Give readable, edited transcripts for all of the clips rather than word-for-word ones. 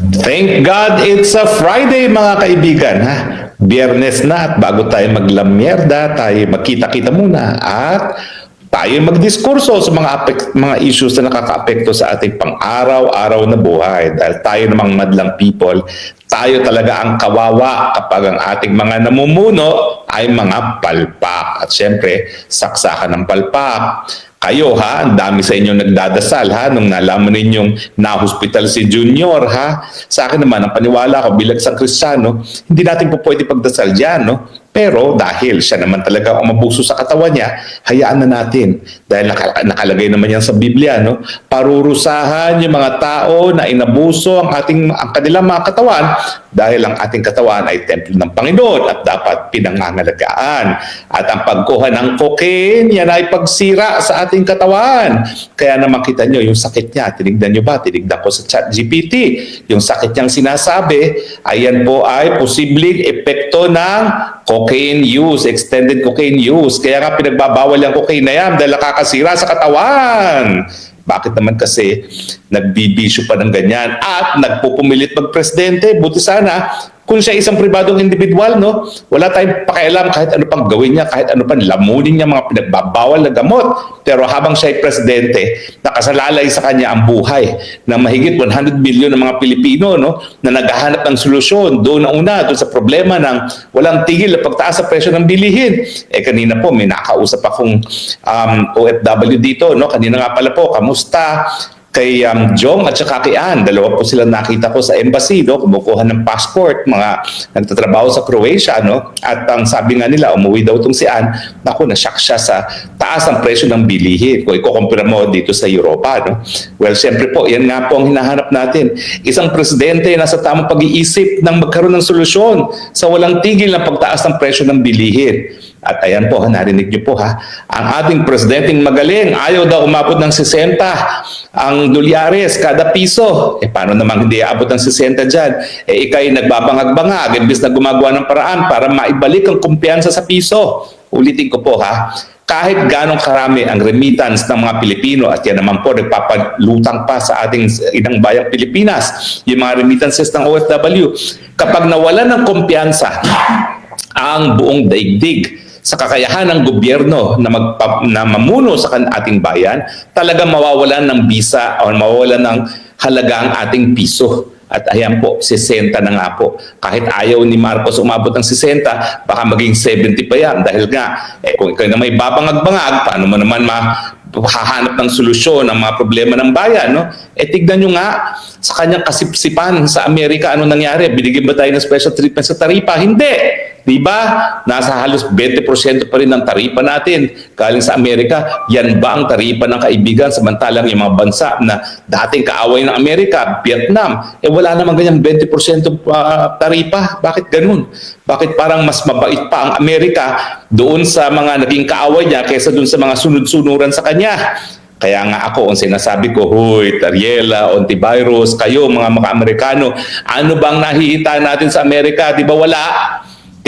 Thank God it's a Friday mga kaibigan. Ha? Biyernes na at bago tayo maglamyerda, tayo magkita-kita muna at tayo magdiskurso sa mga issues na nakakaapekto sa ating pang-araw-araw na buhay. Dahil tayo namang madlang people, tayo talaga ang kawawa kapag ang ating mga namumuno ay mga palpak. At syempre, saksakan ng palpak. Kayo ha, ang dami sa inyong nagdadasal ha, nung nalaman ninyong na-hospital si Junior ha. Sa akin naman, ang paniwala ko bilang isang Kristiyano, hindi natin po pwede pagdasal dyan, no? Pero dahil siya naman talaga ang mabuso sa katawan niya, hayaan na natin. Dahil nakalagay naman yan sa Biblia, no? Parurusahan yung mga tao na inabuso ang kanilang mga katawan dahil ang ating katawan ay templo ng Panginoon at dapat pinangangalagaan. At ang pagkuha ng cocaine, yan ay pagsira sa ating katawan. Kaya naman kita nyo, yung sakit niya, tinignan nyo ba? Tinignan ko sa ChatGPT. Yung sakit niyang sinasabi, ayan po ay posibleng epekto ng cocaine use, extended cocaine use. Kaya nga pinagbabawal yung cocaine na yan dahil nakakasira sa katawan. Bakit naman kasi nagbibisyo pa ng ganyan at nagpupumilit magpresidente? Buti sana kung siya isang pribadong individual, no? Wala tayong pakialam kahit ano pang gawin niya, kahit ano pang lamunin niya, mga pinagbabawal na gamot. Pero habang siya ay presidente, nakasalalay sa kanya ang buhay ng mahigit 100 million ng mga Pilipino, no? Na naghahanap ng solusyon doon doon sa problema ng walang tigil na pagtaas sa presyo ng bilihin. Kanina po may nakausap akong OFW dito, no? Kanina nga pala po, kamusta? Kay Jong at saka kay Ann. Dalawa po sila nakita ko sa embassy, no? Kumukuha ng passport, mga nagtatrabaho sa Croatia, no? At ang sabi nga nila, umuwi daw itong si Ann, naku, nashock siya sa taas ang presyo ng bilihin. Kung ikukumpira mo dito sa Europa, no? Well, siyempre po, yan nga po ang hinahanap natin. Isang presidente na sa tamang pag-iisip ng magkaroon ng solusyon sa walang tigil na pagtaas ng presyo ng bilihin. At ayan po, narinig niyo po ha, ang ating presidenteng magaling, ayaw daw umabot ng 60 ang dolyares kada piso. Paano naman hindi aabot ng 60 dyan? Ikay nagbabangag-bangag, imbis na gumagawa ng paraan para maibalik ang kumpiyansa sa piso. Ulitin ko po ha, kahit ganong karami ang remittance ng mga Pilipino at yan naman po nagpapalutang pa sa ating inang bayang Pilipinas, yung mga remittances ng OFW, kapag nawalan ng kumpiyansa ang buong daigdig sa kakayahan ng gobyerno na mamuno sa ating bayan, talaga mawawalan ng bisa o mawawalan ng halaga ang ating piso. At ayan po, 60 na nga po. Kahit ayaw ni Marcos umabot ng 60, baka maging 70 pa yan. Dahil nga, kung ikaw na may babangag-bangag, paano mo naman hahanap ng solusyon ng mga problema ng bayan, no? Tignan nyo nga sa kanyang kasipsipan sa Amerika, ano nangyari? Binigyan ba tayo ng special treatment sa taripa? Hindi! Diba? Nasa halos 20% pa rin ng taripa natin galing sa Amerika. Yan ba ang taripa ng kaibigan? Samantalang yung mga bansa na dating kaaway ng Amerika, Vietnam, wala namang ganyang 20% taripa. Bakit ganun? Bakit parang mas mabait pa ang Amerika doon sa mga naging kaaway niya kaysa doon sa mga sunod-sunuran sa kanya? Kaya nga ako, ang sinasabi ko, huy, Tariela, Ontivirus, kayo mga Amerikano, ano bang nahihita natin sa Amerika? Di ba wala?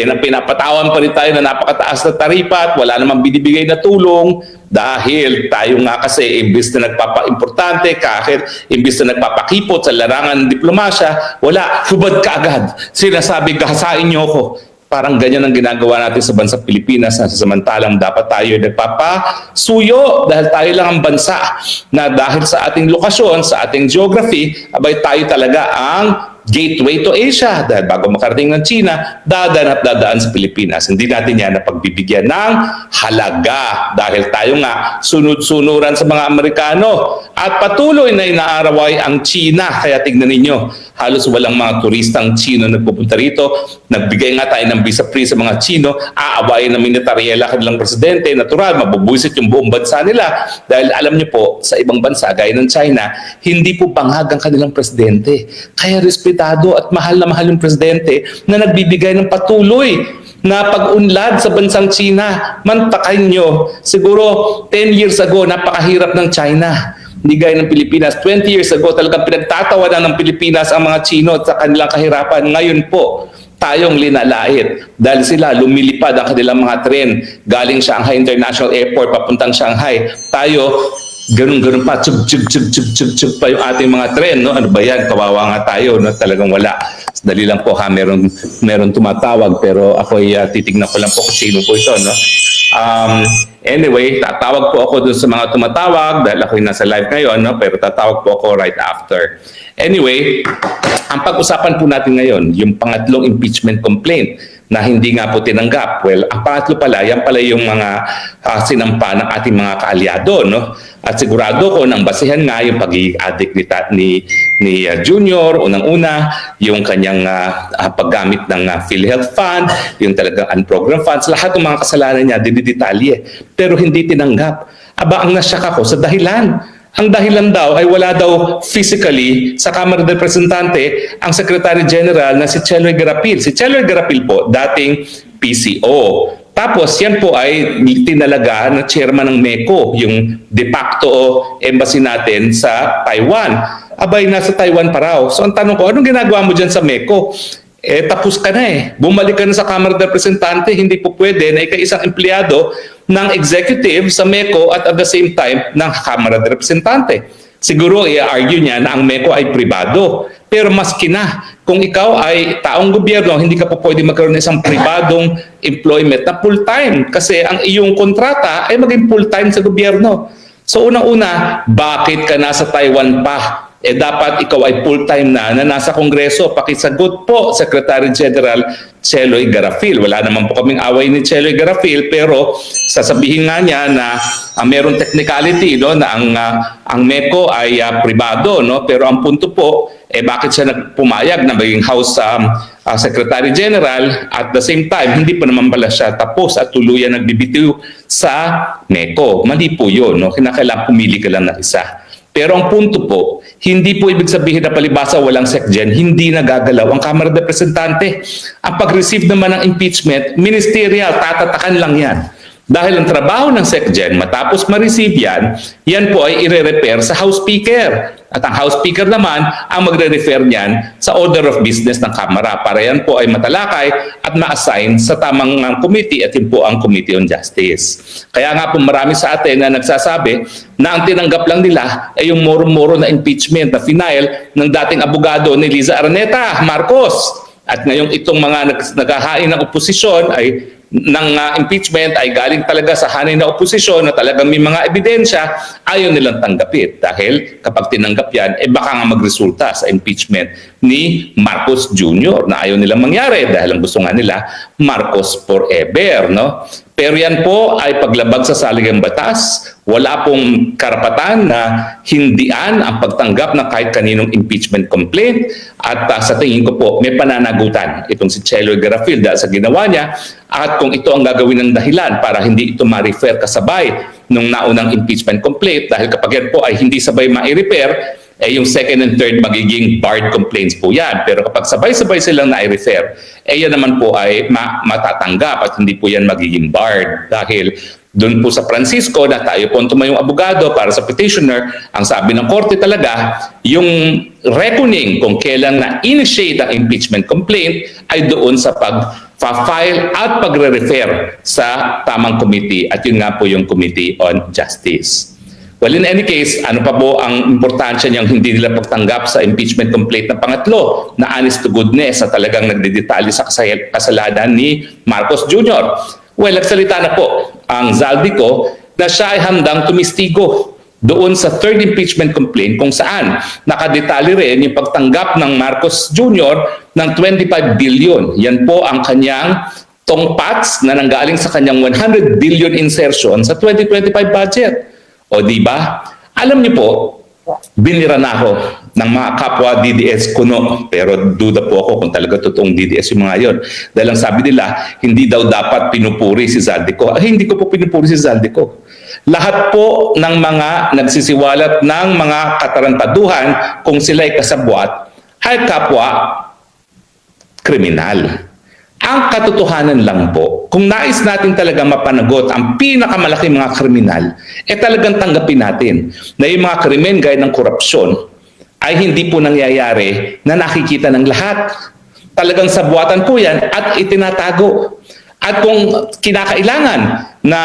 Pinapatawan pa rin tayo na napakataas na taripa at wala namang binibigay na tulong dahil tayo nga kasi imbis na nagpapa-importante, kahit imbis na nagpapakipot sa larangan ng diplomasya, wala, hubad ka agad. Sinasabi, gahasain niyo ako. Parang ganyan ang ginagawa natin sa bansang Pilipinas na samantalang dapat tayo nagpapasuyo dahil tayo lang ang bansa na dahil sa ating lokasyon, sa ating geography, abay tayo talaga ang gateway to Asia dahil bago makarating ng China, dadaan sa Pilipinas. Hindi natin yan napagbibigyan ng halaga dahil tayo nga sunod-sunuran sa mga Amerikano at patuloy na inaaraway ang China. Kaya tignan ninyo, halos walang mga turistang Chino nagpupunta rito. Nagbigay nga tayo ng visa free sa mga Chino, aawayin namin ni Tariela kanilang presidente, natural, mabubuisit yung buong bansa nila dahil alam niyo po, sa ibang bansa gaya ng China, hindi po bangag ang kanilang presidente. Kaya respetado at mahal na mahal yung presidente na nagbibigay ng patuloy na pag-unlad sa bansang China. Mantakan nyo, siguro 10 years ago, napakahirap ng China. Hindi gaya ng Pilipinas. 20 years ago, talagang pinagtatawanan ng Pilipinas ang mga Chino at sa kanilang kahirapan. Ngayon po, tayong linalait dahil sila lumilipad ang kanilang mga tren galing Shanghai International Airport papuntang Shanghai. Tayo ganun-ganun pa, tsug pa yung ating mga tren, no? Ano ba yan? Kawawa nga tayo, no? Talagang wala. Dali lang po ha, meron tumatawag, pero ako'y titignan ko lang po kung sino po ito, no? Anyway, tatawag po ako dun sa mga tumatawag dahil ako'y nasa live ngayon, no? Pero tatawag po ako right after. Anyway, ang pag-usapan po natin ngayon, yung pangatlong impeachment complaint na hindi nga po tinanggap. Well, ang pangatlo pala, yan pala yung mga sinampa ng ating mga kaalyado, no? At sigurado ko nang basihan nga yung pagiging addict ni Junior, unang-una, yung kanyang paggamit ng PhilHealth Fund, yung talagang unprogrammed funds, lahat ng mga kasalanan niya, dinidetalye. Pero hindi tinanggap. Aba, ang nasyak ako sa dahilan. Ang dahilan daw ay wala daw physically sa Kamara de Representante ang Secretary General na si Cheloy Garapil. Si Cheloy Garapil po, dating PCO. Tapos yan po ay tinalaga ng chairman ng MECO, yung de facto embassy natin sa Taiwan. Abay, nasa Taiwan pa raw. So ang tanong ko, anong ginagawa mo dyan sa MECO? Tapos ka na eh. Bumalik ka na sa Kamara de Representante, hindi po pwede na isang empleyado ng executive sa MECO at the same time ng Kamara de Representante. Siguro i-argue niya na ang MECO ay pribado. Pero maski na, kung ikaw ay taong gobyerno, hindi ka po pwede magkaroon ng isang pribadong employment na full-time kasi ang iyong kontrata ay maging full-time sa gobyerno. So unang-una, bakit ka nasa Taiwan pa? Dapat ikaw ay full-time na nasa Kongreso. Pakisagot po, Secretary General Cheloy Garapil. Wala naman po kaming away ni Cheloy Garapil, pero sasabihin nga niya na mayroong technicality, no, na ang MECO ay pribado, no? Pero ang punto po, bakit siya nagpumayag na maging House Secretary General at the same time, hindi pa naman pala siya tapos at tuluyan nagbibitiw sa MECO. Mali po yun, no? Kinakailangan pumili ka lang ng isa. Pero ang punto po, hindi po ibig sabihin na palibasa walang SecGen, hindi nagagalaw ang Kamara de Representante. Ang pag-receive naman ng impeachment, ministerial, tatatakan lang yan. Dahil ang trabaho ng SecGen, matapos ma-receive yan, yan po ay ire-repair sa House Speaker. At ang House Speaker naman ang magre-refer niyan sa order of business ng Kamara para yan po ay matalakay at ma-assign sa tamang committee at yun po ang Committee on Justice. Kaya nga po marami sa atin na nagsasabi na ang tinanggap lang nila ay yung moro-moro na impeachment na final ng dating abogado ni Liza Araneta Marcos. At ngayong itong mga naghahain ng oposisyon ay ng impeachment ay galing talaga sa hanay na oposisyon na talagang may mga ebidensya, ayaw nilang tanggapin. Dahil kapag tinanggap yan, baka nga magresulta sa impeachment ni Marcos Jr. na ayaw nilang mangyari dahil ang gusto nga nila, Marcos forever. No? Pero yan po ay paglabag sa saligang batas. Wala pong karapatan na hindian ang pagtanggap ng kahit kaninong impeachment complaint. At sa tingin ko po, may pananagutan itong si Cheloy Garapil dahil sa ginawa niya. At kung ito ang gagawin ng dahilan para hindi ito ma-refer kasabay nung naunang impeachment complaint, dahil kapag yan po ay hindi sabay ma-refer, yung second and third magiging barred complaints po yan. Pero kapag sabay-sabay silang na-refer, yan naman po ay matatanggap at hindi po yan magiging barred. Dahil doon po sa Francisco na tayo po tumayong abogado para sa petitioner, ang sabi ng korte talaga, yung reckoning kung kailan na-initiate ang impeachment complaint ay doon sa pag-file at pagre-refer sa tamang committee at yun nga po yung Committee on Justice. Well, in any case, ano pa po ang importansya niyang hindi nila pagtanggap sa impeachment complaint na pangatlo na honest to goodness at talagang nagdedetalye sa kasalanan ni Marcos Jr.? Well, nagsalita na po ang Zaldico na siya ay handang tumistigo doon sa third impeachment complaint kung saan nakadetalye rin yung pagtanggap ng Marcos Jr. ng 25 billion. Yan po ang kanyang tongpats na nanggaling sa kanyang 100 billion insertion sa 2025 budget. O di ba? Alam niyo po, binira na ako ng mga kapwa DDS kuno. Pero duda po ako kung talaga totoong DDS yung mga yon. Dahil ang sabi nila, hindi daw dapat pinupuri si Zaldico. Hindi ko po pinupuri si Zaldico. Lahat po ng mga nagsisiwalat ng mga katarantaduhan kung sila'y kasabwat ay kapwa kriminal. Ang katotohanan lang po, kung nais natin talaga mapanagot ang pinakamalaking mga kriminal, talagang tanggapin natin na yung mga krimen gaya ng korupsyon ay hindi po nangyayari na nakikita ng lahat. Talagang sabuatan po yan at itinatago. At kung kinakailangan na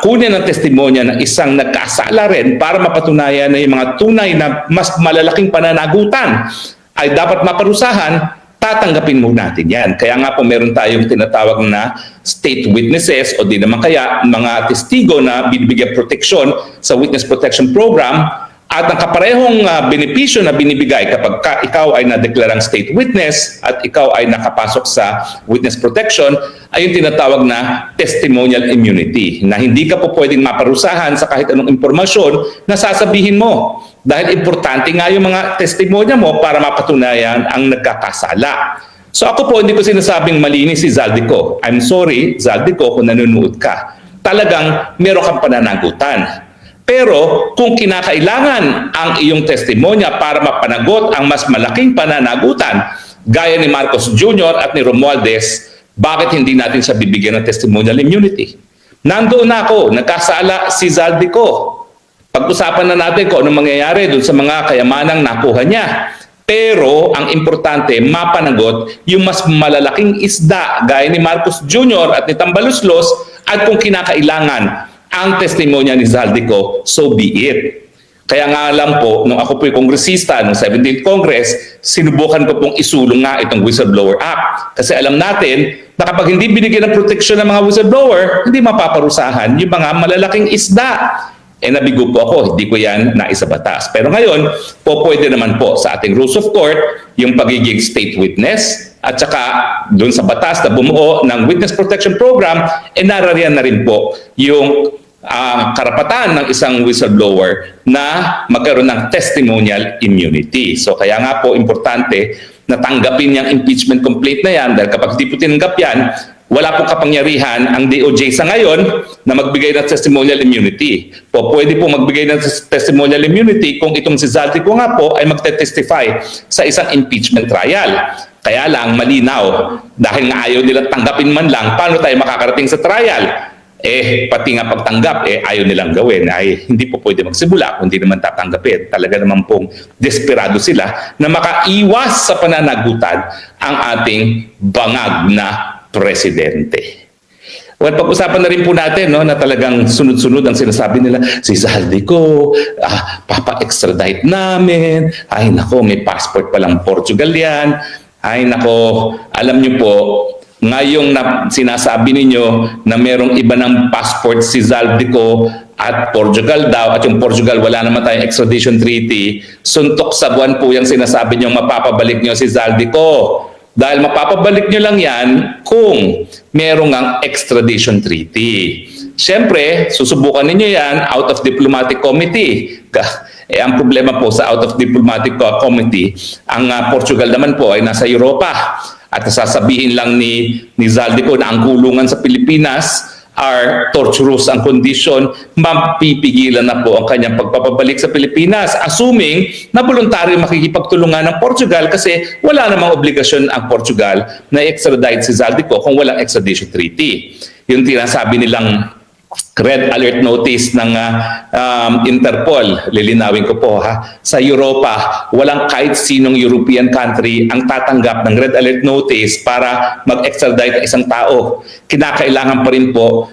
kunin ang testimonya ng isang nagkasala rin para mapatunayan na yung mga tunay na mas malalaking pananagutan ay dapat maparusahan, tatanggapin mo natin yan. Kaya nga po meron tayong tinatawag na state witnesses o di naman kaya mga testigo na binibigyan proteksyon sa Witness Protection Program. At ang kaparehong benepisyo na binibigay kapag ikaw ay nadeklarang state witness at ikaw ay nakapasok sa witness protection ay yung tinatawag na testimonial immunity, na hindi ka po pwedeng maparusahan sa kahit anong impormasyon na sasabihin mo. Dahil importante nga yung mga testimonya mo para mapatunayan ang nagkakasala. So ako po hindi ko sinasabing malinis si Zaldico. I'm sorry, Zaldico, kung nanonood ka. Talagang meron kang pananagutan. Pero kung kinakailangan ang iyong testimonya para mapanagot ang mas malaking pananagutan, gaya ni Marcos Jr. at ni Romualdez, bakit hindi natin siya bibigyan ng testimonial immunity? Nandoon na ako, nagkasala si Zaldico. Pag-usapan na natin kung anong mangyayari doon sa mga kayamanang nakuha niya. Pero ang importante, mapanagot yung mas malalaking isda gaya ni Marcos Jr. at ni Tambaluslos, at kung kinakailangan ang testimonya ni Zaldico, so be it. Kaya nga alam po, nung ako po'y kongresista noong 17th Congress, sinubukan ko pong isulong nga itong Whistleblower Act. Kasi alam natin na kapag hindi binigyan ng proteksyon ng mga whistleblower, hindi mapaparusahan yung mga malalaking isda. Nabigo po ako, hindi ko yan naisabatas. Pero ngayon, pwede naman po sa ating rules of court, yung pagiging state witness, at saka doon sa batas na bumuo ng Witness Protection Program, narariyan na rin po yung karapatan ng isang whistleblower na magkaroon ng testimonial immunity. So kaya nga po importante na tanggapin yung impeachment complaint na yan, dahil kapag di po tinanggap yan, wala pong kapangyarihan ang DOJ sa ngayon na magbigay ng testimonial immunity. Pwede po magbigay ng testimonial immunity kung itong si Zaldico nga po ay magte-testify sa isang impeachment trial. Kaya lang malinaw, dahil nga ayaw nilang tanggapin man lang, paano tayo makakarating sa trial? Pati nga pagtanggap, ayaw nilang gawin. Ay hindi po pwede magsimula kung hindi naman tatanggapin. Talaga naman pong desperado sila na makaiwas sa pananagutan ang ating bangag na presidente. Well, pag-usapan na rin po natin na talagang sunod-sunod ang sinasabi nila, si Zaldico, papa-extradite namin, ay nako, may passport palang Portugal yan, ay nako, alam niyo po, ngayong sinasabi ninyo na merong iba ng passport si Zaldico at Portugal daw, at yung Portugal wala naman tayong extradition treaty, suntok sa buwan po yung sinasabi nyo mapapabalik nyo si Zaldico. Dahil mapapabalik nyo lang yan kung merong ang extradition treaty. Siyempre, susubukan ninyo yan out of diplomatic committee. Ang problema po sa out of diplomatic committee, ang Portugal naman po ay nasa Europa. At sasabihin lang ni Zaldico na ang kulungan sa Pilipinas are torturous ang kondisyon, mapipigilan na po ang kanyang pagpapabalik sa Pilipinas, assuming na voluntaryo makikipagtulungan ng Portugal kasi wala namang obligasyon ang Portugal na extradite si Zaldico kung walang extradition treaty. Yung tinasabi nilang red alert notice ng Interpol, lilinawin ko po sa Europa, walang kahit sinong European country ang tatanggap ng red alert notice para mag-extradite isang tao. Kinakailangan pa rin po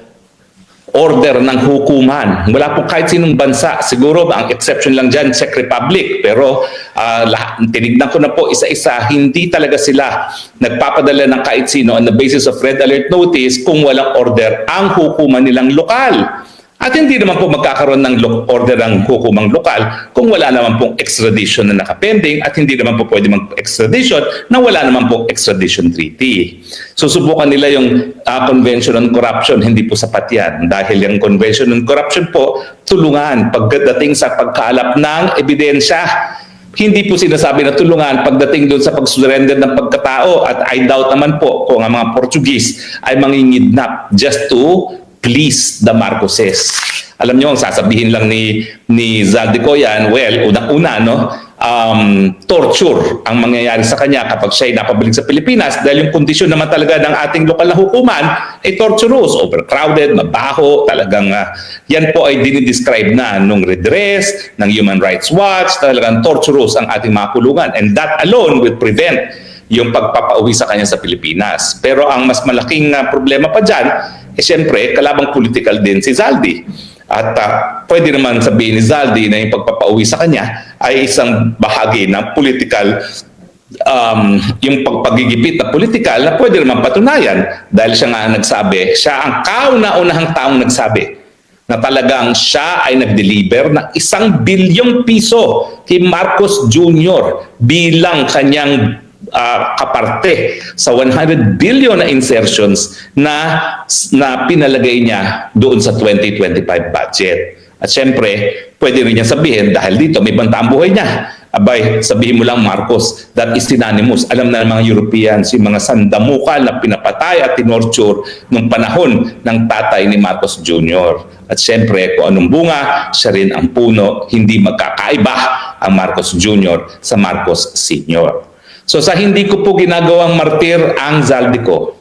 order ng hukuman. Wala po kahit sinong bansa. Siguro ang exception lang dyan, Czech Republic. Pero tinignan ko na po isa-isa, hindi talaga sila nagpapadala ng kahit sino on the basis of red alert notice kung walang order ang hukuman nilang lokal. At hindi naman po magkakaroon ng order ng hukumang lokal kung wala naman pong extradition na nakapending at hindi naman po pwede mag-extradition na wala naman pong extradition treaty. Susubukan nila yung Convention on Corruption, hindi po sapat yan. Dahil yung Convention on Corruption po, tulungan pagdating sa pagkalap ng ebidensya. Hindi po sinasabi na tulungan pagdating doon sa pag-surrender ng pagkatao, at I doubt naman po kung ang mga Portuguese ay mangingidnap just to please the Marcoses. Alam niyo, ang sasabihin lang ni Zaldico yan, well, unang-una, torture ang mangyayari sa kanya kapag siya ay napabalik sa Pilipinas, dahil yung kondisyon naman talaga ng ating lokal na hukuman ay torturous, overcrowded, mabaho, talagang yan po ay dinidescribe na nung redress, ng Human Rights Watch, talagang torturous ang ating mga kulungan, and that alone will prevent yung pagpapauwi sa kanya sa Pilipinas. Pero ang mas malaking problema pa dyan, siyempre, kalabang political din si Zaldi. At pwede naman sabihin ni Zaldi na yung pagpapauwi sa kanya ay isang bahagi ng political, yung pagpagigipit na political na pwede naman patunayan dahil siya nga nagsabi, siya ang kauna-unahang taong nagsabi na talagang siya ay nag-deliver ng 1 bilyong piso kay Marcos Jr. bilang kanyang kaparte sa 100 billion na insertions na pinalagay niya doon sa 2025 budget. At syempre, pwede rin niya sabihin dahil dito may banta ang buhay niya. Abay, sabihin mo lang Marcos, that is synonymous. Alam na ng mga Europeans, yung mga sandamukal na pinapatay at tinorture nung panahon ng tatay ni Marcos Jr. At syempre, kung anong bunga, siya rin ang puno, hindi magkakaiba ang Marcos Jr. sa Marcos Sr. So sa hindi ko po ginagawang martir ang Zaldico,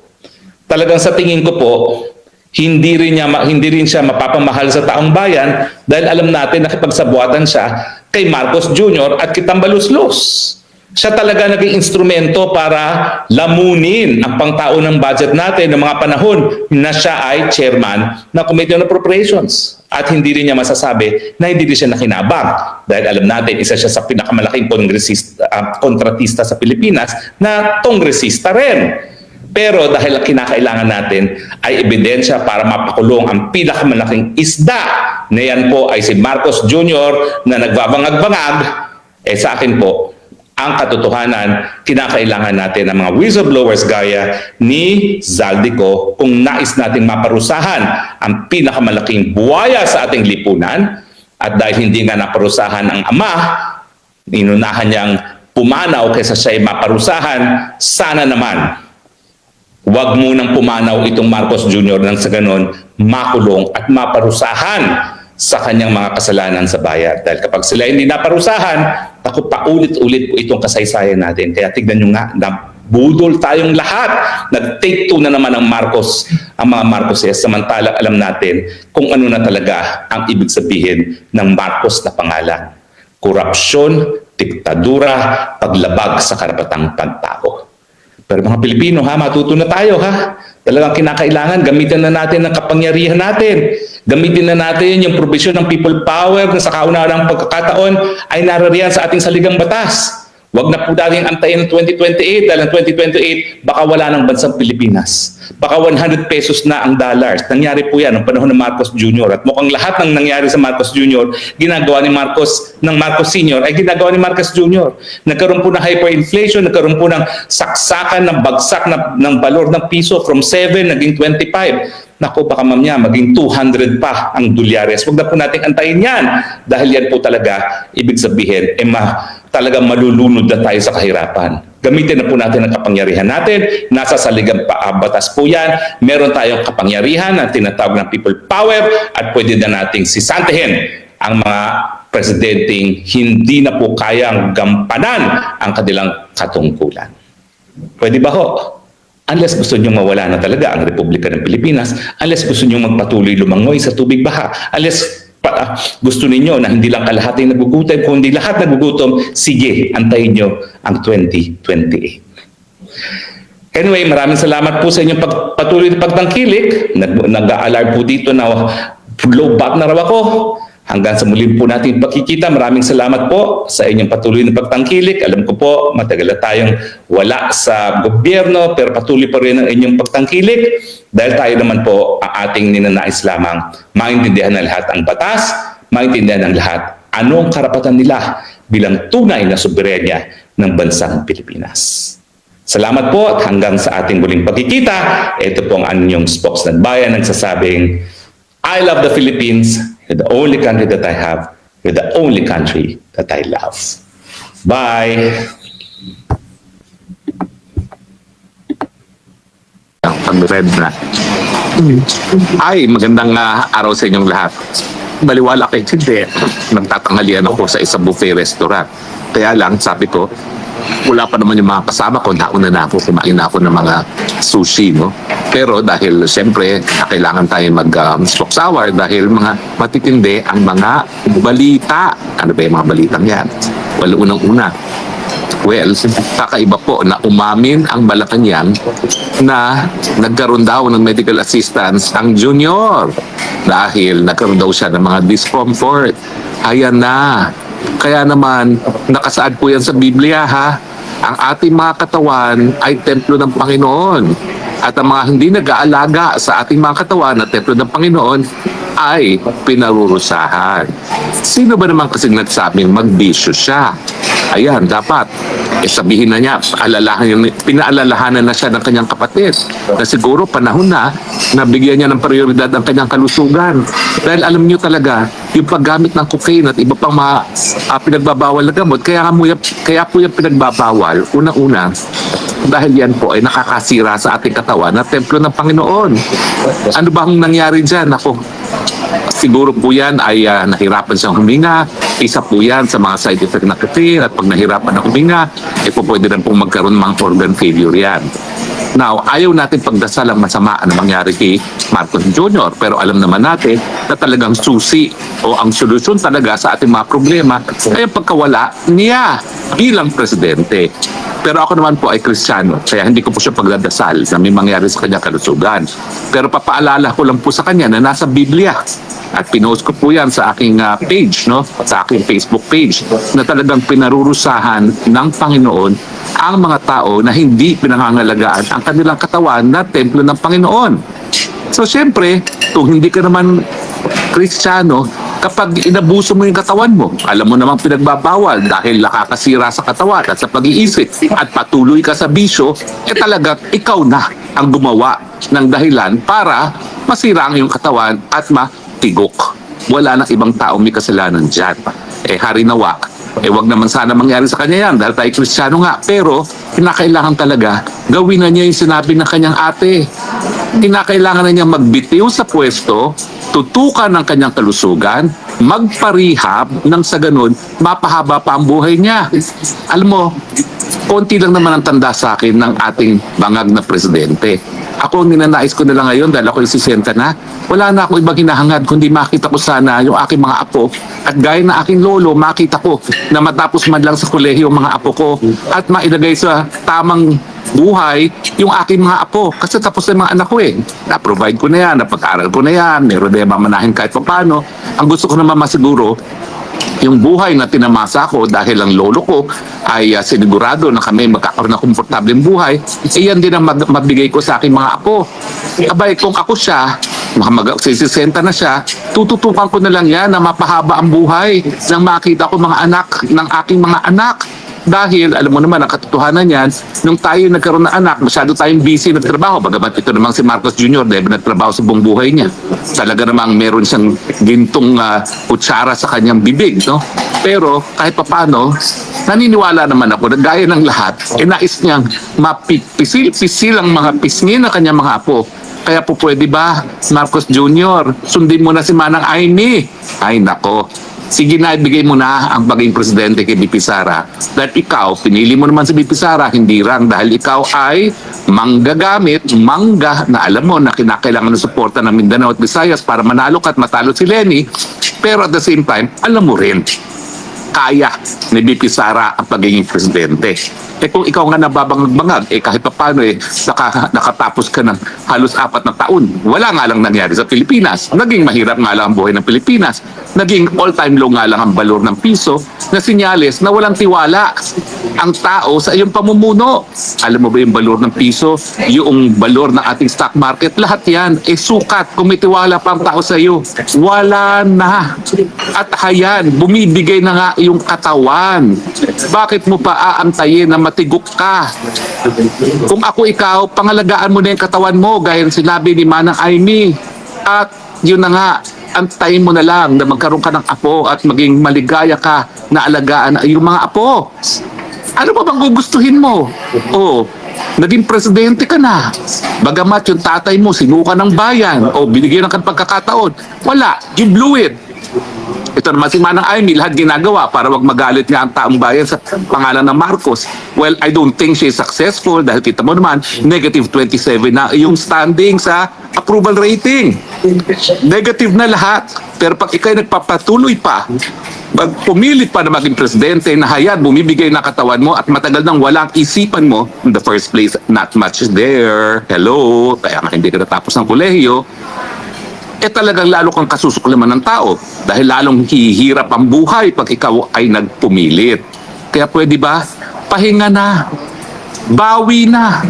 talagang sa tingin ko po, hindi rin siya mapapamahal sa taong bayan dahil alam natin nakipagsabuatan siya kay Marcos Jr. at Kitambaluslos. Siya talaga naging instrumento para lamunin ang pangtao ng budget natin ng mga panahon na siya ay chairman ng Committee on Appropriations. At hindi rin niya masasabi na hindi rin siya nakinabang. Dahil alam natin, isa siya sa pinakamalaking kontratista sa Pilipinas na kongresista rin. Pero dahil ang kinakailangan natin ay ebidensya para mapakulong ang pinakamalaking isda na yan po ay si Marcos Jr. na nagbabangag-bangag, sa akin po, ang katotohanan, kinakailangan natin ng mga whistleblowers gaya ni Zaldico kung nais natin maparusahan ang pinakamalaking buwaya sa ating lipunan at dahil hindi nga naparusahan ang ama, inunahan niyang pumanaw kaysa siya ay maparusahan, sana naman huwag munang pumanaw itong Marcos Jr. nang sa ganon makulong at maparusahan sa kanyang mga kasalanan sa bayan. Dahil kapag sila hindi naparusahan, ako paulit-ulit po itong kasaysayan natin. Kaya tignan nyo nga, nabudol tayong lahat. Nag-take two na naman ang Marcos, ang mga Marcoses. Samantalang alam natin kung ano na talaga ang ibig sabihin ng Marcos na pangalan. Korupsyon, diktadura, paglabag sa karapatang pantao. Pero mga Pilipino, matuto na tayo, Talagang kinakailangan, gamitin na natin ang kapangyarihan natin. Gamitin na natin yung provision ng people power na sa kauna-unahang pagkakataon ay narariyan sa ating saligang batas. Huwag na po dating antayin ng 2028 dahil ang 2028 baka wala ng bansang Pilipinas. Baka 100 pesos na ang dollars. Nangyari po yan noong panahon ng Marcos Jr. At mukhang lahat ng nangyari sa Marcos Jr. ginagawa ni Marcos Sr. ay ginagawa ni Marcos Jr. Nagkaroon po ng hyperinflation, nagkaroon po ng saksakan, ng bagsak ng balor ng piso from 7 naging 25. Naku, baka mamaya maging 200 pa ang dolyares. Huwag na po nating antayin yan. Dahil yan po talaga, ibig sabihin, talagang malulunod na tayo sa kahirapan. Gamitin na po natin ang kapangyarihan natin. Nasa saligang batas po yan. Meron tayong kapangyarihan na tinatawag ng people power at pwede na nating sisantihin ang mga presidenteng hindi na po kayang gampanan ang kanilang katungkulan. Pwede ba ho? Unless gusto nyo mawala na talaga ang Republika ng Pilipinas, unless gusto nyo magpatuloy lumangoy sa tubig baha, unless gusto ninyo na hindi lang kalahati nagugutom, kung hindi lahat nagugutom, sige, antayin nyo ang 2028. Anyway, maraming salamat po sa inyong patuloy na pagtangkilik. Nag-aalarm po dito na low back na raw ako. Hanggang sa muli po natin pagkikita, maraming salamat po sa inyong patuloy na pagtangkilik. Alam ko po, matagal na tayong wala sa gobyerno, pero patuloy pa rin ang inyong pagtangkilik dahil tayo naman po ang ating ninanais lamang maintindihan ng lahat ang batas, maintindihan ng lahat anong karapatan nila bilang tunay na soberenya ng bansang Pilipinas. Salamat po at hanggang sa ating muling pagkikita, ito po ang inyong spokesman bayan nagsasabing, I love the Philippines. You're the only country that I have. You're the only country that I love. Bye! Pag-red na. Ay, magandang araw sa inyong lahat. Baliwala kayo, hindi. Nagtatanghalian ako sa isang buffet restaurant. Kaya lang, sabi ko, wala pa naman yung mga kasama ko, nauna na ako, kumain na ako ng mga sushi, no? Pero dahil siyempre, kailangan tayo mag-stock sour dahil mga matitindi ang mga balita. Ano ba yung mga balitang yan? Well, unang-una, Well, kakaiba po na umamin ang Malacanang na nagkaroon daw ng medical assistance ang junior dahil nagkaroon daw siya ng mga discomfort. Ayan na. Kaya naman, nakasaad po yan sa Biblia, ha? Ang ating mga katawan ay templo ng Panginoon. At ang mga hindi nag-aalaga sa ating mga katawan na templo ng Panginoon ay pinarurusahan. Sino ba naman kasi nagsabing magbisyo siya? Ayan, dapat sabihin na niya, pinaalalahanan na siya ng kanyang kapatid na siguro panahon na bigyan niya ng prioridad ang kanyang kalusugan. Dahil alam niyo talaga, yung paggamit ng cocaine at iba pang mga pinagbabawal na gamot, kaya po yung pinagbabawal, una-una, dahil yan po ay nakakasira sa ating katawan na templo ng Panginoon. Ano bang nangyari dyan? Ako, siguro po yan ay nahirapan siyang huminga. Isa po yan sa mga side effect na caffeine at pag nahirapan na huminga, pwede rin pong magkaroon ng mga organ failure yan. Now, ayaw natin pagdasal ang masama na mangyari kay Marcos Jr. Pero alam naman natin na talagang susi o ang solusyon talaga sa ating mga problema ay ang pagkawala niya bilang presidente. Pero ako naman po ay Kristiyano, kaya hindi ko po siya pagdadasal na may mangyari sa kanya kalusugan. Pero papaalala ko lang po sa kanya na nasa Biblia. At pinost ko po yan sa aking page, no? Sa aking Facebook page, na talagang pinarurusahan ng Panginoon ang mga tao na hindi pinangangalagaan ang kanilang katawan na templo ng Panginoon. So syempre, kung hindi ka naman Kristiyano, kapag inabuso mo yung katawan mo, alam mo namang pinagbabawal dahil nakakasira sa katawan at sa pag-iisip at patuloy ka sa bisyo, talaga ikaw na ang gumawa ng dahilan para masira ang iyong katawan at matigok. Wala nang ibang tao may kasalanan dyan. Hari nawa, wag naman sana mangyari sa kanya yan dahil tayo Kristiyano nga. Pero, kinakailangan talaga gawin na niya yung sinabi ng kanyang ate. Kinakailangan na niya magbitiw sa pwesto, tutukan ng kanyang kalusugan, magparehab nang sa ganun, mapahaba pa ang buhay niya. Alam mo, konti lang naman ang tanda sa akin ng ating bangag na presidente. Ako, ninanais ko na lang ngayon dahil ako yung 60 na. Wala na akong ibang hinahangad kundi makita ko sana yung aking mga apo at gaya na aking lolo, makita ko na matapos man lang sa kolehiyo yung mga apo ko at mailagay sa tamang buhay yung aking mga apo. Kasi tapos na yung mga anak ko Na-provide ko na yan, napag-aral ko na yan, meron na yung mamanahin kahit pa paano. Ang gusto ko naman masiguro, yung buhay na tinamasa ko dahil ang lolo ko ay sinigurado na kami magkakaroon ng komportableng buhay, yan din ang mabigay ko sa aking mga apo. Abay, kung ako siya, mag-60 na siya, tututukan ko na lang yan na mapahaba ang buhay nang makita ko mga anak ng aking mga anak. Dahil, alam mo naman, ang katotohanan yan, nung tayo nagkaroon ng anak, masyado tayong busy na trabaho. Bagamat ito namang si Marcos Jr., dahil nagtrabaho sa buong buhay niya. Talaga namang meron siyang gintong kutsara sa kanyang bibig, no? Pero, kahit papano, naniniwala naman ako na gaya ng lahat, nais niyang mapipisil-pisil ang mga pisngi ng kanyang mga apo. Kaya po pwede ba, Marcos Jr., sundin mo na si Manang Aimee? Ay, nako. Sige na, ibigay mo na ang pagiging presidente kay BP Sara. Dahil ikaw, pinili mo naman si BP Sara, hindi lang dahil ikaw ay mangga na alam mo na kinakailangan ng suporta ng Mindanao at Visayas para manalo ka at matalo si Lenny. Pero at the same time, alam mo rin, kaya ni BP Sara ang pagiging presidente. Kung ikaw nga nababangag-bangag, kahit pa paano nakatapos ka ng halos 4 na taon. Wala nga lang nangyari sa Pilipinas. Naging mahirap nga lang ang buhay ng Pilipinas. Naging all-time low nga lang ang balor ng piso na sinyales na walang tiwala ang tao sa iyong pamumuno. Alam mo ba yung balor ng piso? Yung balor ng ating stock market? Lahat yan sukat. Kung may tiwala pa ang tao sa iyo, wala na. At hayan, bumibigay na nga yung katawan. Bakit mo pa aantayin na matigok ka? Kung ako ikaw, pangalagaan mo na yung katawan mo gaya ng sinabi ni Manang Aimee. At yun na nga, antayin mo na lang na magkaroon ka ng apo at maging maligaya ka na alagaan yung mga apo. Ano ba bang gugustuhin mo? Naging presidente ka na. Bagamat yung tatay mo sinuka ng bayan o binigyan ng pagkakataon. Wala, you blew it. ito naman si Manang Amy, lahat ginagawa para wag magalit nga ang taong bayan sa pangalan ng Marcos. Well, I don't think she is successful dahil kita mo naman, negative 27 na yung standing sa approval rating. Negative na lahat. Pero pag ikay nagpapatuloy pa, pumilit pa na maging presidente, na hayat, bumibigay na katawan mo at matagal nang walang isipan mo, in the first place, not much there. Hello, kaya nga hindi ka natapos ng kolehiyo, talagang lalo kang kasusuklaman ng tao dahil lalong hihirap ang buhay pag ikaw ay nagpumilit. Kaya pwede ba? Pahinga na. Bawi na.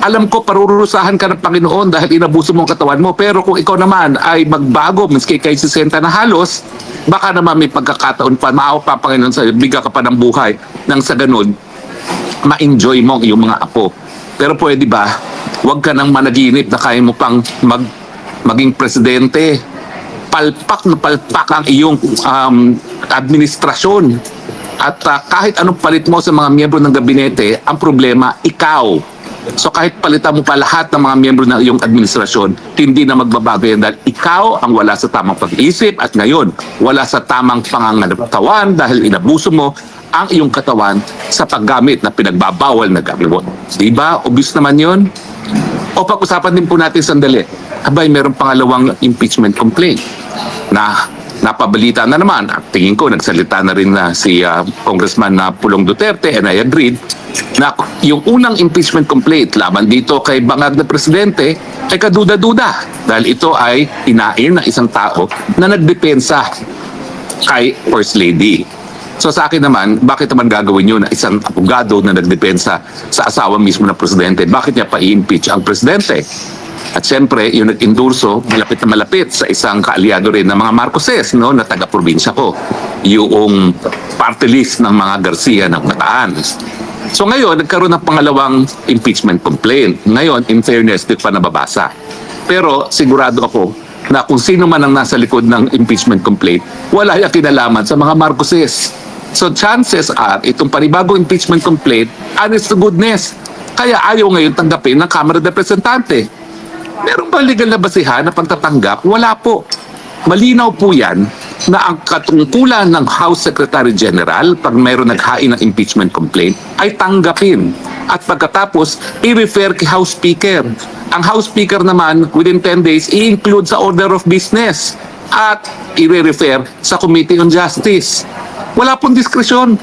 Alam ko, parurusahan ka ng Panginoon dahil inabuso mo ang katawan mo. Pero kung ikaw naman ay magbago, miski kay 60 na halos, baka naman may pagkakataon pa, maawa pa Panginoon sa bigyan ka pa ng buhay nang sa ganun, ma-enjoy mo yung mga apo. Pero pwede ba? Huwag ka nang managinip na kaya mo pang maging presidente. Palpak na palpak ang iyong administrasyon. At kahit anong palit mo sa mga miyembro ng gabinete, ang problema, ikaw. So kahit palitan mo pa lahat ng mga miyembro ng iyong administrasyon, hindi na magbabago yan dahil ikaw ang wala sa tamang pag-iisip at ngayon, wala sa tamang pangangatawan dahil inabuso mo ang iyong katawan sa paggamit na pinagbabawal na gamit. Diba? Obvious naman yun. O pag-usapan din po natin sandali. Abay, meron pangalawang impeachment complaint na napabalita na naman. At tingin ko, nagsalita na rin na si Congressman Pulong Duterte and I agreed na yung unang impeachment complaint laban dito kay bangag na presidente ay kaduda-duda dahil ito ay hinain ng isang tao na nagdepensa kay First Lady. So sa akin naman, bakit naman gagawin yun na isang abogado na nagdepensa sa asawa mismo ng presidente? Bakit niya pa i-impeach ang presidente? At siyempre, yung nag-endorso, malapit na malapit sa isang kaalyado rin ng mga Marcoses, no, na taga-probinsya ko. Yung party list ng mga Garcia ng Bataan. So ngayon, nagkaroon ng pangalawang impeachment complaint. Ngayon, in fairness, di pa nababasa. Pero sigurado ako na kung sino man ang nasa likod ng impeachment complaint, wala yung kinalaman sa mga Marcoses. So chances are, itong panibagong impeachment complaint, honest to goodness, kaya ayaw ngayon tanggapin ng Kamara de Representante. Meron ba legal na basihan na pagtatanggap? Wala po. Malinaw po yan na ang katungkulan ng House Secretary General pag mayroon naghain ng impeachment complaint ay tanggapin. At pagkatapos, i-refer kay House Speaker. Ang House Speaker naman, within 10 days, i-include sa order of business at i-refer sa Committee on Justice. Wala pong diskresyon.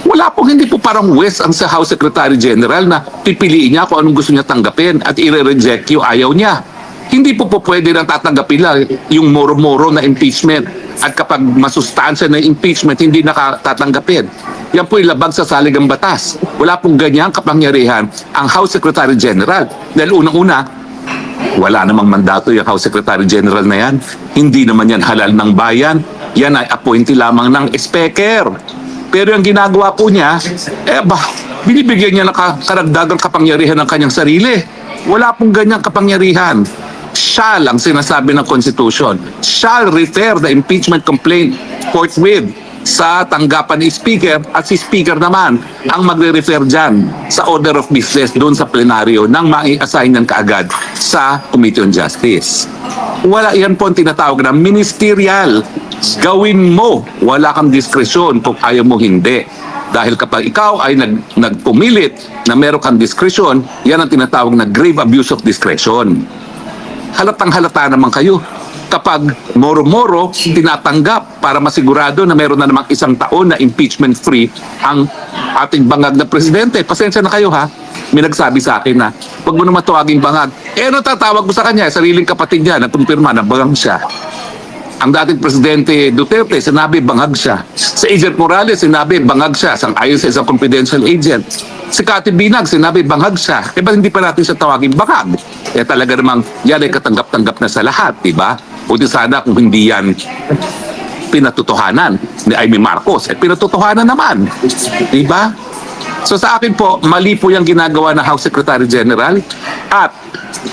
Wala pong, hindi po parang West ang sa House Secretary General na pipiliin niya kung anong gusto niya tanggapin at i-reject yung ayaw niya. Hindi po pwede nang tatanggapin lang yung moro-moro na impeachment at kapag masustansya na impeachment, hindi nakatatanggapin. Yan po labag sa saligang batas. Wala pong ganyang kapangyarihan ang House Secretary General. Dahil unang-una, wala namang mandato yung House Secretary General na yan. Hindi naman yan halal ng bayan. Yan ay appointee lamang ng speaker. Pero yung ginagawa po niya, binibigyan niya ng karagdagang kapangyarihan ng kanyang sarili. Wala pong ganyang kapangyarihan. Shall ang sinasabi ng Constitution. Shall refer the impeachment complaint forthwith sa tanggapan ni Speaker at si Speaker naman ang magre-refer dyan sa order of business doon sa plenaryo nang mai-assign ng kaagad sa Committee on Justice. Wala yan po ang tinatawag na ministerial. Gawin mo. Wala kang diskresyon kung ayaw mo hindi. Dahil kapag ikaw ay nagpumilit na meron kang diskresyon, yan ang tinatawag na grave abuse of discretion. Halatang halata naman kayo. Kapag moro-moro, tinatanggap para masigurado na meron na namang isang taon na impeachment-free ang ating bangag na presidente. Pasensya na kayo ha. May nagsabi sa akin na, huwag mo naman tawaging bangag. Ano tatawag mo sa kanya? Sariling kapatid niya, nagkumpirma na bangang siya. Ang dating presidente Duterte, sinabi bangag siya. Sa Agent Morales, sinabi bangag siya. Sang-ayon sa isang confidential agent. Si Cathy Binag, sinabi bangag siya. Eh ba hindi pa natin siya tawagin bangag? Eh talaga namang yan ay katanggap-tanggap na sa lahat, di ba? Buti sana kung hindi yan pinatutuhanan ni Amy Marcos. Eh pinatutuhanan naman. Di ba? So sa akin po, mali po yung ginagawa ng House Secretary General at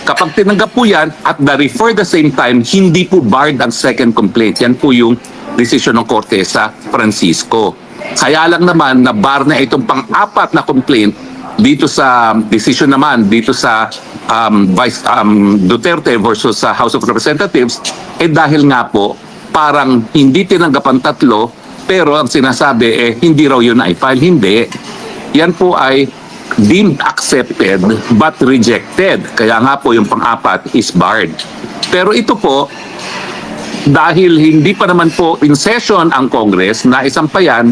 kapag tinanggap po yan at the same time, hindi po barred ang second complaint. Yan po yung desisyon ng Korte sa Francisco. Kaya lang naman na bar na itong pang-apat na complaint dito sa decision naman dito sa Vice Duterte versus sa House of Representatives dahil nga po parang hindi tinanggap ang tatlo, pero ang sinasabi hindi raw yun na-file. Hindi. Yan po ay deemed accepted but rejected. Kaya nga po yung pang-apat is barred. Pero ito po, dahil hindi pa naman po in session ang Congress na isampayan,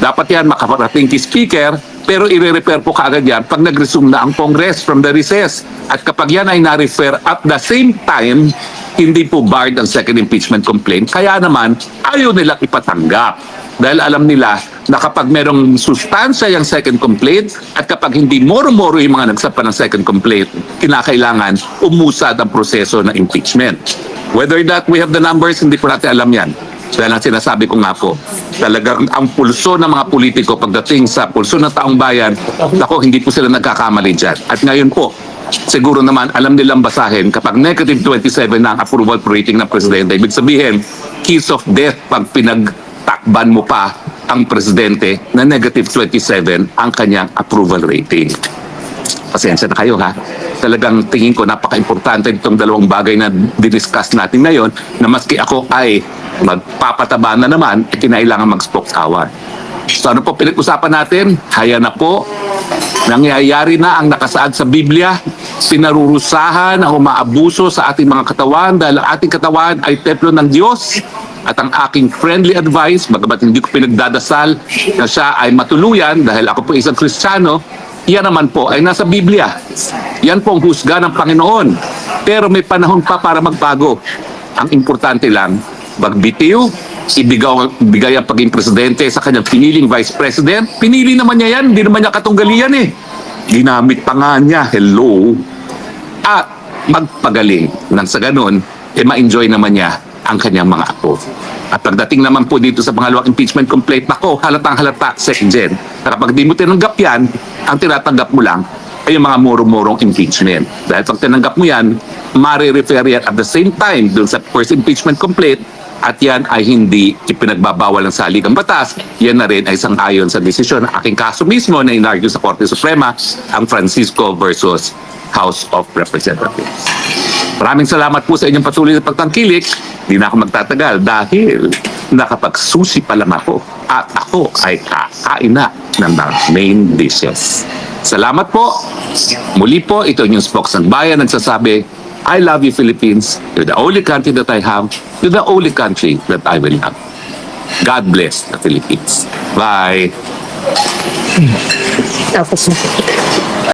dapat yan makaparating kay Speaker, pero i-refer po kaagad yan pag nag-resume na ang Congress from the recess. At kapag yan ay na-refer at the same time, hindi po barred ang second impeachment complaint. Kaya naman, ayaw nilang ipatanggap. Dahil alam nila na kapag merong sustansya yung second complaint at kapag hindi moro-moro yung mga nagsampa ng second complaint, kinakailangan umusad ang proseso ng impeachment. Whether that we have the numbers, hindi po natin alam yan. Dahil ang sinasabi ko nga po, talagang ang pulso ng mga politiko pagdating sa pulso ng taong bayan, ako, hindi po sila nagkakamali dyan. At ngayon po, siguro naman alam nilang basahin kapag negative 27 na ang approval rating ng presidente. Ibig sabihin, kiss of death pag pinagtakban mo pa ang presidente na negative 27 ang kanyang approval rating. Pasensya na kayo ha. Talagang tingin ko napaka-importante itong dalawang bagay na diniscuss natin ngayon na maski ako ay magpapataba na naman, kinailangan mag-spoke out. So ano po pinag-usapan natin? Haya na po. Nangyayari na ang nakasaad sa Biblia. Pinarurusahan ang umaabuso sa ating mga katawan dahil ang ating katawan ay templo ng Diyos. At ang aking friendly advice, bagamat hindi ko pinagdadasal na siya ay matuluyan dahil ako po isang Kristiyano, yan naman po ay nasa Biblia. Yan po ang husga ng Panginoon. Pero may panahon pa para magbago. Ang importante lang, magbitiw, ibigay ang paging presidente sa kanyang piniling vice president. Pinili naman niya yan, hindi naman niya katunggalian eh. Ginamit pa nga niya, hello. At magpagaling nang sa ganun, ma-enjoy naman niya ang kanyang mga apo. At pagdating naman po dito sa pangalawang impeachment complaint, nako, halatang-halata, Sec-Gen. Kapag di mo tinanggap yan, ang tinatanggap mo lang ay yung mga muro-murong impeachment. Dahil pag tinanggap mo yan, mare-refer yan at the same time dun sa first impeachment complaint at yan ay hindi ipinagbabawal ng saligang batas. Yan na rin ay sang-ayon sa desisyon ng aking kaso mismo na inargue sa Korte Suprema, ang Francisco versus House of Representatives. Maraming salamat po sa inyong patuloy na pagtangkilik. Hindi na ako magtatagal dahil nakapagsusi pa lang ako at ako ay kakain na ng main dishes. Salamat po. Muli po, ito yung Spokes ng Bayan nagsasabi, I love you Philippines. You're the only country that I have. You're the only country that I will have. God bless the Philippines. Bye. Tapos na.